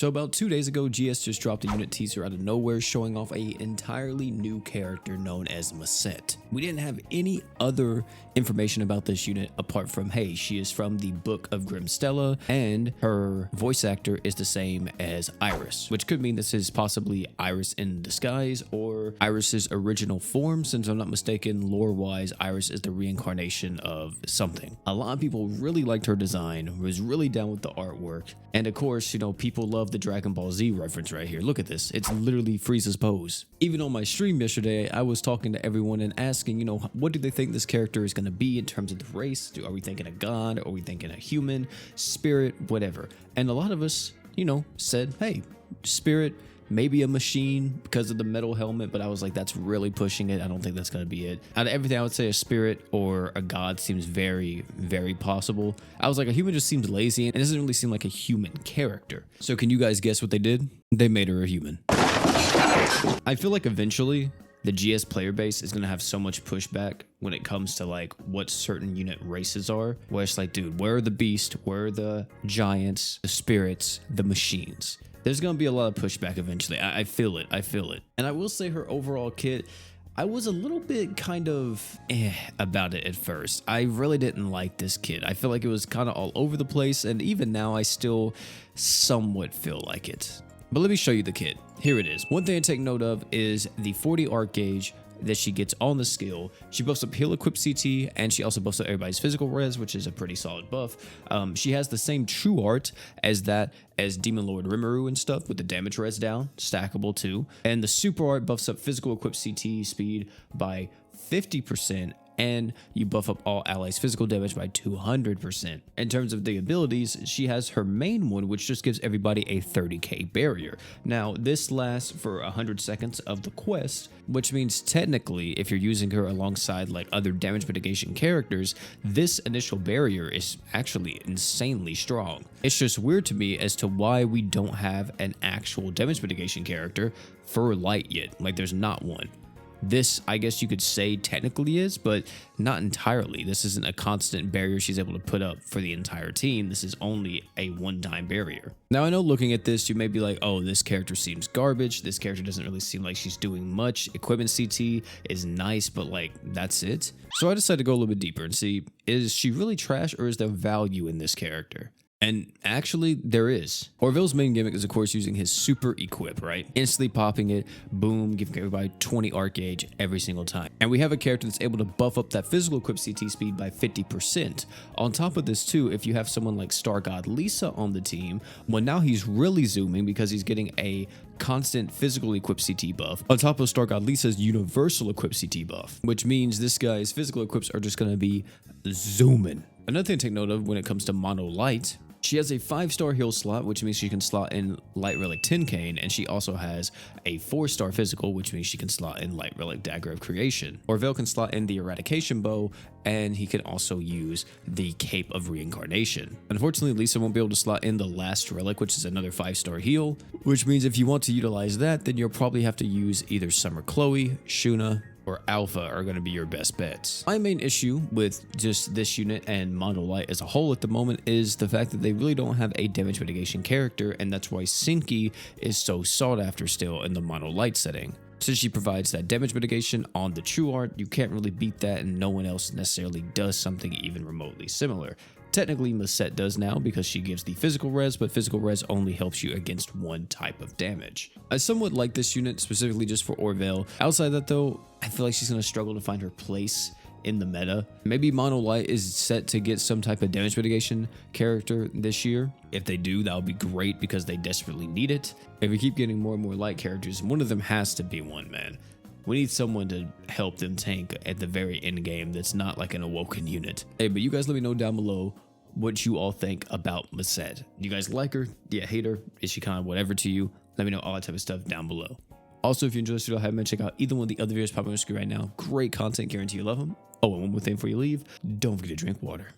So about 2 days ago, GS just dropped a unit teaser out of nowhere showing off a entirely new character known as Misette. We didn't have any other information about this unit apart from, hey, she is from the Book of Grim Stella and her voice actor is the same as Iris, which could mean this is possibly Iris in disguise or Iris's original form. Since I'm not mistaken, lore-wise, Iris is the reincarnation of something. A lot of people really liked her design, was really down with the artwork, and of course, you know, people love the Dragon Ball Z reference right here. Look at this. It's literally Frieza's pose. Even on my stream yesterday, I was talking to everyone and asking, you know, what do they think this character is going to be in terms of the race? Are we thinking a god? Are we thinking a human, spirit, whatever? And a lot of us, you know, said, hey, spirit, maybe a machine because of the metal helmet, but I was like, that's really pushing it. I don't think that's going to be it. Out of everything, I would say a spirit or a god seems very, very possible. I was like, a human just seems lazy and it doesn't really seem like a human character. So can you guys guess what they did? They made her a human. I feel like eventually the GS player base is going to have so much pushback when it comes to like what certain unit races are, where it's like, dude, where are the beasts? Where are the giants, the spirits, the machines? There's going to be a lot of pushback eventually. I feel it. I feel it. And I will say her overall kit, I was a little bit kind of about it at first. I really didn't like this kit. I feel like it was kind of all over the place. And even now, I still somewhat feel like it. But let me show you the kit. Here it is. One thing to take note of is the 40 arc gauge that she gets on the skill. She buffs up heal equip CT and she also buffs up everybody's physical res, which is a pretty solid buff. She has the same true art as Demon Lord Rimuru and stuff with the damage res down, stackable too. And the super art buffs up physical equip CT speed by 50%. And you buff up all allies' physical damage by 200%. In terms of the abilities, she has her main one, which just gives everybody a 30k barrier. Now, this lasts for 100 seconds of the quest, which means technically, if you're using her alongside like other damage mitigation characters, this initial barrier is actually insanely strong. It's just weird to me as to why we don't have an actual damage mitigation character for light yet. Like, there's not one. This, I guess you could say technically is, but not entirely. This isn't a constant barrier she's able to put up for the entire team. This is only a one-time barrier. Now, I know looking at this, you may be like, oh, this character seems garbage. This character doesn't really seem like she's doing much. Equipment CT is nice, but like, that's it. So I decided to go a little bit deeper and see, is she really trash or is there value in this character? And actually, there is. Orville's main gimmick is, of course, using his super equip, right? Instantly popping it, boom, giving everybody 20 arc gauge every single time. And we have a character that's able to buff up that physical equip CT speed by 50%. On top of this, too, if you have someone like Star God Lisa on the team, well, now he's really zooming because he's getting a constant physical equip CT buff on top of Star God Lisa's universal equip CT buff, which means this guy's physical equips are just going to be zooming. Another thing to take note of when it comes to Mono Light, she has a 5-star heal slot, which means she can slot in Light Relic Tincane, and she also has a 4-star physical, which means she can slot in Light Relic Dagger of Creation. Orville can slot in the Eradication Bow, and he can also use the Cape of Reincarnation. Unfortunately, Lisa won't be able to slot in the Last Relic, which is another 5-star heal, which means if you want to utilize that, then you'll probably have to use either Summer Chloe, Shuna, or Alpha are going to be your best bets. My main issue with just this unit and Mono Light as a whole at the moment is the fact that they really don't have a damage mitigation character, and that's why Sinki is so sought after still in the Mono Light setting. Since she provides that damage mitigation on the true art, you can't really beat that, and no one else necessarily does something even remotely similar. Technically, Misette does now because she gives the physical res, but physical res only helps you against one type of damage. I somewhat like this unit specifically just for Orville. Outside that though, I feel like she's going to struggle to find her place in the meta. Maybe Mono Light is set to get some type of damage mitigation character this year. If they do, that would be great because they desperately need it. If we keep getting more and more light characters, one of them has to be one, man. We need someone to help them tank at the very end game that's not like an awoken unit. Hey, but you guys let me know down below what you all think about Misette. Do you guys like her? Do you hate her? Is she kind of whatever to you? Let me know all that type of stuff down below. Also, if you enjoyed this video, have a check out either one of the other videos popping on the screen right now. Great content, guarantee you love them. Oh, and one more thing before you leave, don't forget to drink water.